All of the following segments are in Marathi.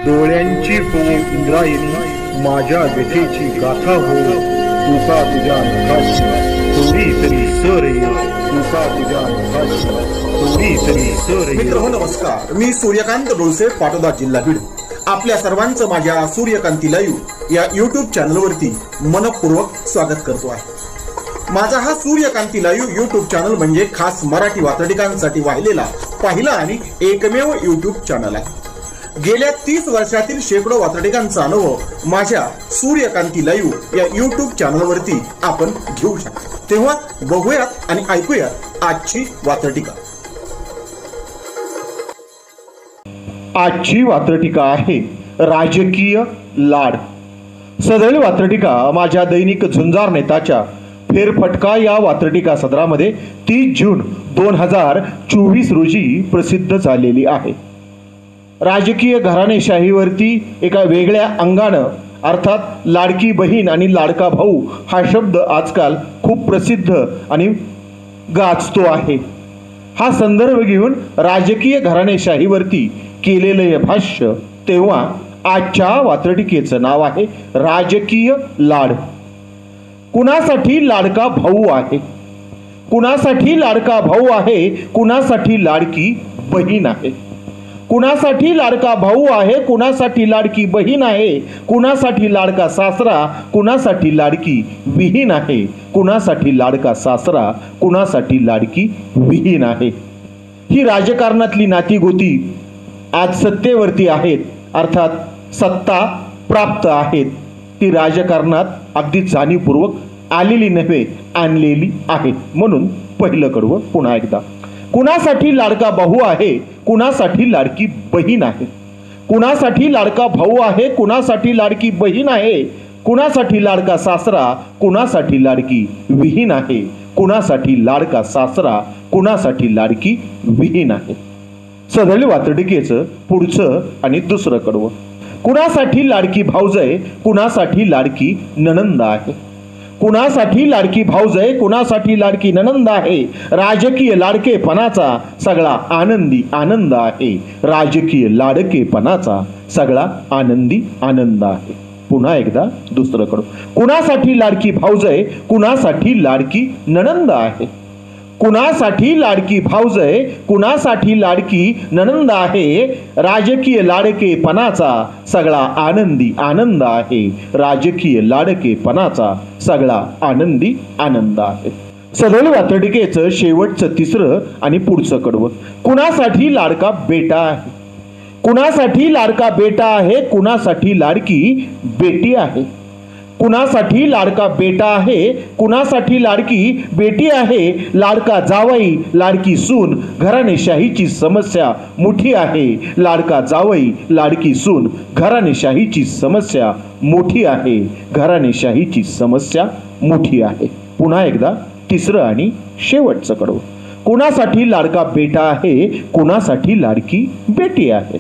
डोळ्यांची हो इंद्रायणी, माझ्या व्यथेची गाथा हो, तुका तुझ्या नखाशी थोडी तरी सर ये, तुका तुझ्या नखाशी थोडी तरी सर ये. मित्र हो नमस्कार, मी सूर्यकांत डोळसे, पाटोदा, जिल्हा बीड. आपल्या सर्वांचं माझ्या सूर्यकांती लाईव्ह या यूट्यूब चॅनलवरती मनपूर्वक स्वागत करतो आहे. माझा हा सूर्यकांती लाईव्ह यूट्यूब चॅनल म्हणजे खास मराठी वाचडिकांसाठी वाहिलेला पहिला आणि एकमेव यूट्यूब चॅनल आहे. गेल्या 30 वर्षातील शेकडो वाचडिकांचा अनुभव माझ्या सूर्यकांती लाईव्ह या यूट्यूब चॅनलवरती आपण घेऊ शकता. तेव्हा बघूयात आणि ऐकूयात आजची वाचडिका. आजची वात्रटिका आहे राजकीय लाड. सदरील वात्रटिका माझ्या दैनिक झुंजार नेताच्या फेरफटका या वात्रटिका सदरामध्ये 30 जून 2024 रोजी प्रसिद्ध झालेली आहे. राजकीय घराणेशाहीवरती एका वेगळ्या अंगानं अर्थात लाडकी बहीण आणि लाडका भाऊ हा शब्द आजकाल खूप प्रसिद्ध आणि गाजतो आहे. हा संदर्भ घेऊन राजकीय घराणेशाहीवरती केलेलं हे भाष्य. तेव्हा आजच्या वात्रटिकेचं नाव आहे राजकीय लाड. कुणासाठी लाडका भाऊ आहे, कुणासाठी लाडका भाऊ आहे, कुणासाठी लाडकी बहीण आहे, कुणासाठी लाडका भाऊ आहे, कुणासाठी लाडकी बहीण आहे, कुणासाठी लाडका सासरा, कुणासाठी लाडकी विहीण आहे, कुणासाठी लाडका सासरा, कुणासाठी लाडकी विहीण आहे. ही राजकारणातली नातीगोती आज सत्तेवरती आहेत, अर्थात सत्ता प्राप्त आहेत. ती राजकारणात अगदी जाणीवपूर्वक आलेली नव्हे, आणलेली आहे. म्हणून पहिलं कडवं पुन्हा एकदा. कुणासाठी लाडका भाऊ आहे, कुणासाठी लाडकी बहीण आहे, कुणासाठी लाडका भाऊ आहे, कुणासाठी लाडकी बहीण आहे, कुणासाठी लाडका सासरा, कुणासाठी लाडकी विहीण आहे, कुणासाठी लाडका सासरा, कुणासाठी लाडकी विहीण आहे. सदरील वात्रटिकेचं पुढचं आणि दुसरं कडवं. कुणासाठी लाडकी भाऊजय, कुणासाठी लाडकी नणंद आहे, कुणासाठी लाडकी भाऊजय, कुणासाठी लाडकी नणंद आहे. राजकीय लाडकेपणाचा सगळा आनंदी आनंद आहे, राजकीय लाडकेपणाचा सगळा आनंदी आनंद आहे. पुन्हा एकदा दुसरं कडवं. कुणासाठी लाडकी भाऊजय, कुणासाठी लाडकी नणंद आहे, कुणासाठी लाडकी भाऊजय, कुणासाठी लाडकी नणंद आहे. राजकीय लाडकेपणाचा सगळा आनंदी आनंद आहे, राजकीय लाडकेपणाचा सगळा आनंदी आनंद आहे. सदरील वात्रटिकेचं शेवटचं तिसरं आणि पुढचं कडवं. कुणासाठी लाडका बेटा आहे, कुणासाठी लाडका बेटा आहे, कुणासाठी लाडकी बेटी आहे, कुणासाठी लाडका बेटा आहे, कुणासाठी लाडकी बेटी आहे. लाडका जावई, लाडकी सून, घराणेशाहीची समस्या मोठी आहे. लाडका जावई, लाडकी सून, घराणेशाहीची समस्या मोठी आहे, घराणेशाहीची समस्या मोठी आहे. पुन्हा एकदा तिसरं आणि शेवटचं कडवं. कुणासाठी लाडका बेटा आहे, कुणासाठी लाडकी बेटी आहे,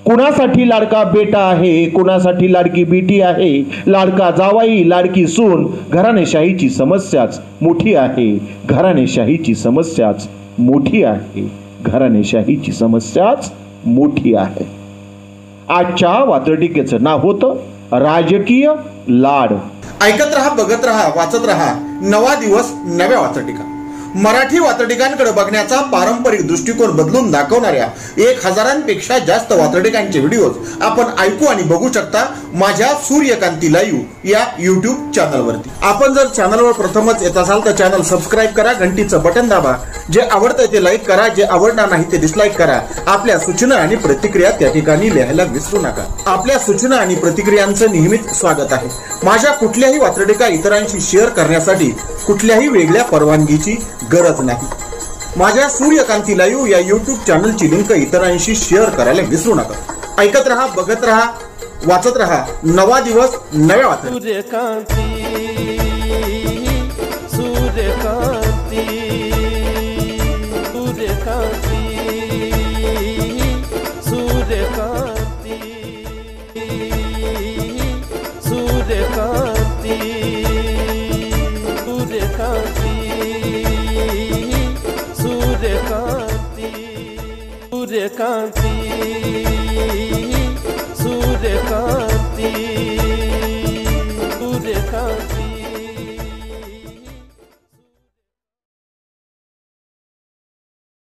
कुणासाठी लाडका बेटा आहे, कुणासाठी लाडकी बेटी आहे. लाडका जावाई, लाडकी सून, घराणेशाहीची समस्याच मोठी आहे, घराणेशाहीची समस्याच मोठी आहे, घराणेशाहीची समस्याच मोठी आहे. आजच्या वात्रटिकेचं नाव होतं राजकीय लाड. ऐकत रहा, बघत रहा, वाचत रहा. नवा दिवस नव्या वाचडिका. मराठी वाचडिकांकडे बघण्याचा पारंपरिक दृष्टिकोन बदलून दाखवणाऱ्या 1000पेक्षा जास्त वाचडिकांचे व्हिडिओज आपण ऐकू आणि बघू शकता माझ्या सूर्यकांती लाईव्ह या यूट्यूब चॅनलवरती. आपण जर चॅनलवर प्रथमच येत असाल तर चॅनल सबस्क्राईब करा, घंटीचं बटन दाबा. जे आवडतंय ते लाईक करा, जे आवडणार नाही ते डिसलाईक करा. आपल्या सूचना आणि प्रतिक्रिया त्या ठिकाणी लिहायला विसरू नका. आपल्या सूचना आणि प्रतिक्रियांचं नेहमीच स्वागत आहे. माझ्या कुठल्याही वाचडिका इतरांशी शेअर करण्यासाठी कुठल्याही वेगळ्या परवानगीची गरज नाही. माझ्या सूर्यकांती लाईव्ह या यूट्यूब चॅनलची लिंक इतरांशी शेअर करायला विसरू नका. ऐकत रहा, बघत रहा, वाचत रहा. नवा दिवस नव्या वाचडिका. सूर्यकांती, सूर्यकांती, सूर्यकांती, सूर्यकांती, सूर्यकांती, सूर्यकांती, सूर्यकांती, सूर्यकांती, सूर्यकांती